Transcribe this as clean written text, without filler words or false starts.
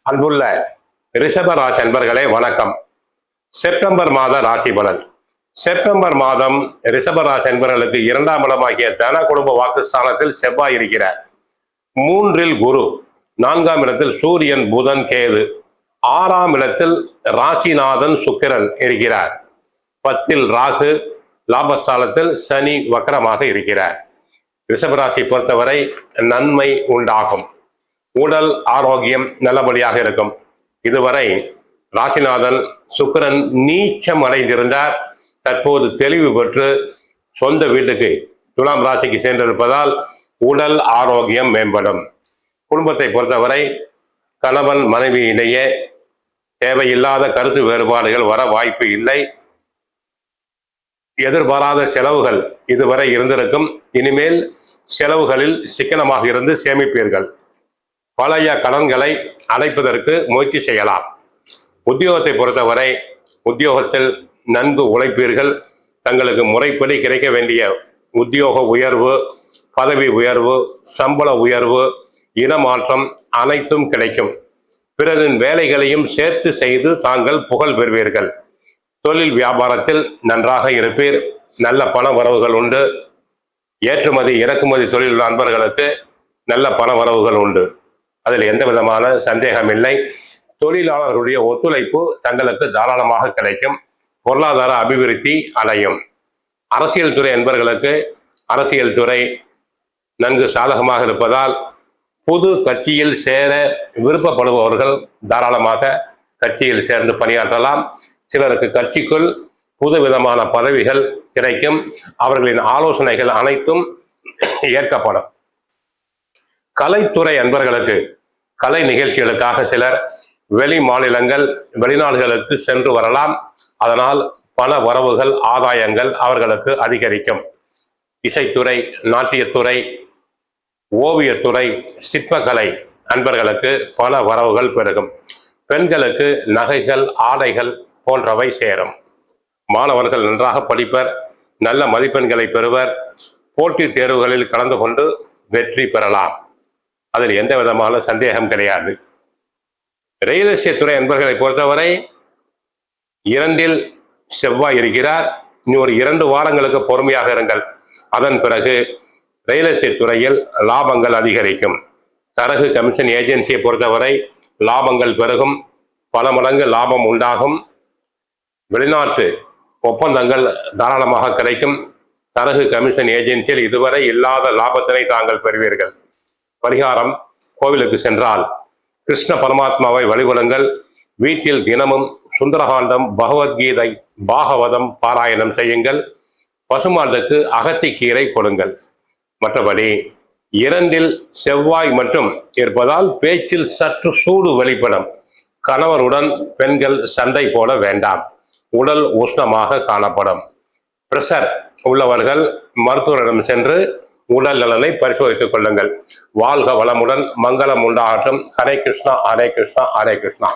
அன்புள்ள ரிஷபராசி அன்பர்களே வணக்கம். செப்டம்பர் மாத ராசி பலன். செப்டம்பர் மாதம் ரிஷபராசி அன்பர்களுக்கு 2ஆம் இடமாகிய தன குடும்ப வாக்குஸ்தானத்தில் செவ்வாய் இருக்கிறார். 3இல் குரு, 4ஆம் இடத்தில் சூரியன், புதன், கேது, 6ஆம் இடத்தில் ராசிநாதன் சுக்கிரன் இருக்கிறார். 10இல் ராகு, லாபஸ்தானத்தில் சனி வக்கரமாக இருக்கிறார். ரிஷபராசி பொறுத்தவரை நன்மை உண்டாகும். உடல் ஆரோக்கியம் நல்லபடியாக இருக்கும். இதுவரை ராசிநாதன் சுக்கிரன் நீச்சம் அடைந்திருந்தார். தற்போது தெளிவு பெற்று சொந்த வீட்டுக்கு துலாம் ராசிக்கு சென்றிருப்பதால் உடல் ஆரோக்கியம் மேம்படும். குடும்பத்தை பொறுத்தவரை கணவன் மனைவியிடையே தேவையில்லாத கருத்து வேறுபாடுகள் வர வாய்ப்பு இல்லை. எதிர்பாராத செலவுகள் இதுவரை இருந்திருக்கும். இனிமேல் செலவுகளில் சிக்கனமாக இருந்து சேமிப்பீர்கள். பழைய கடன்களை அடைப்பதற்கு முயற்சி செய்யலாம். உத்தியோகத்தை பொறுத்தவரை உத்தியோகத்தில் நன்கு உழைப்பீர்கள். தங்களுக்கு முறைப்படி கிடைக்க வேண்டிய உத்தியோக உயர்வு, பதவி உயர்வு, சம்பள உயர்வு, இடமாற்றம் அனைத்தும் கிடைக்கும். பிறரின் வேலைகளையும் சேர்த்து செய்து தாங்கள் புகழ் பெறுவீர்கள். தொழில் வியாபாரத்தில் நன்றாக இருப்பீர். நல்ல பண வரவுகள் உண்டு. ஏற்றுமதி இறக்குமதி தொழில் நண்பர்களுக்கு நல்ல பண வரவுகள் உண்டு. அதில் எந்த விதமான சந்தேகம் இல்லை. தொழிலாளர்களுடைய ஒத்துழைப்பு தங்களுக்கு தாராளமாக கிடைக்கும். பொருளாதார அபிவிருத்தி அடையும். அரசியல் துறை என்பவர்களுக்கு அரசியல் துறை நன்கு சாதகமாக இருப்பதால் புது கட்சியில் சேர விருப்பப்படுபவர்கள் தாராளமாக கட்சியில் சேர்ந்து பணியாற்றலாம். சிலருக்கு கட்சிக்குள் புது விதமான பதவிகள் கிடைக்கும். அவர்களின் ஆலோசனைகள் அனைத்தும் ஏற்கப்படும். கலைத்துறை அன்பர்களுக்கு கலை நிகழ்ச்சிகளுக்காக சிலர் வெளி மாநிலங்கள், வெளிநாடுகளுக்கு சென்று வரலாம். அதனால் பண வரவுகள், ஆதாயங்கள் அவர்களுக்கு அதிகரிக்கும். இசைத்துறை, நாட்டியத்துறை, ஓவியத்துறை, சிற்பக்கலை அன்பர்களுக்கு பண வரவுகள் பெருகும். பெண்களுக்கு நகைகள், ஆடைகள் போன்றவை சேரும். மாணவர்கள் நன்றாக படிப்பர். நல்ல மதிப்பெண்களை பெறுவர். போட்டித் தேர்வுகளில் கலந்து கொண்டு வெற்றி பெறலாம். அதில் எந்த விதமான சந்தேகம் கிடையாது. ரியல் எஸ்டேட் துறை அன்பர்களை பொறுத்தவரை 2இல் செவ்வாய் இருக்கிறார். இன்னொரு 2 வாரங்களுக்கு பொறுமையாக இருங்கள். அதன் பிறகு ரியல் எஸ்டேட் துறையில் லாபங்கள் அதிகரிக்கும். தரகு கமிஷன் ஏஜென்சியை பொறுத்தவரை லாபங்கள் பெருகும். பல மடங்கு லாபம் உண்டாகும். வெளிநாட்டு ஒப்பந்தங்கள் தாராளமாக கிடைக்கும். தரகு கமிஷன் ஏஜென்சியில் இதுவரை இல்லாத லாபத்தினை தாங்கள் பெறுவீர்கள். பரிகாரம்: கோவிலுக்கு சென்றால் கிருஷ்ண பரமாத்மாவை வழிபடுங்கள். வீட்டில் தினமும் சுந்தரகாண்டம், பகவத்கீதை, பாகவதம் பாராயணம் செய்யுங்கள். பசுமாட்டுக்கு அகத்திக்கீரை கொடுங்கள். மற்றபடி 2இல் செவ்வாய் மட்டும் இருப்பதால் பேச்சில் சற்று சூடு வெளிப்படும். கணவருடன் பெண்கள் சண்டை போட வேண்டாம். உடல் உஷ்ணமாக காணப்படும். பிரஷர் உள்ளவர்கள் மருத்துவரிடம் சென்று உடல் நலனை பரிசோதித்துக் கொள்ளுங்கள். வாழ்க வளமுடன். மங்களம் உண்டாகட்டும். ஹரே கிருஷ்ணா, ஹரே கிருஷ்ணா, ஹரே கிருஷ்ணா.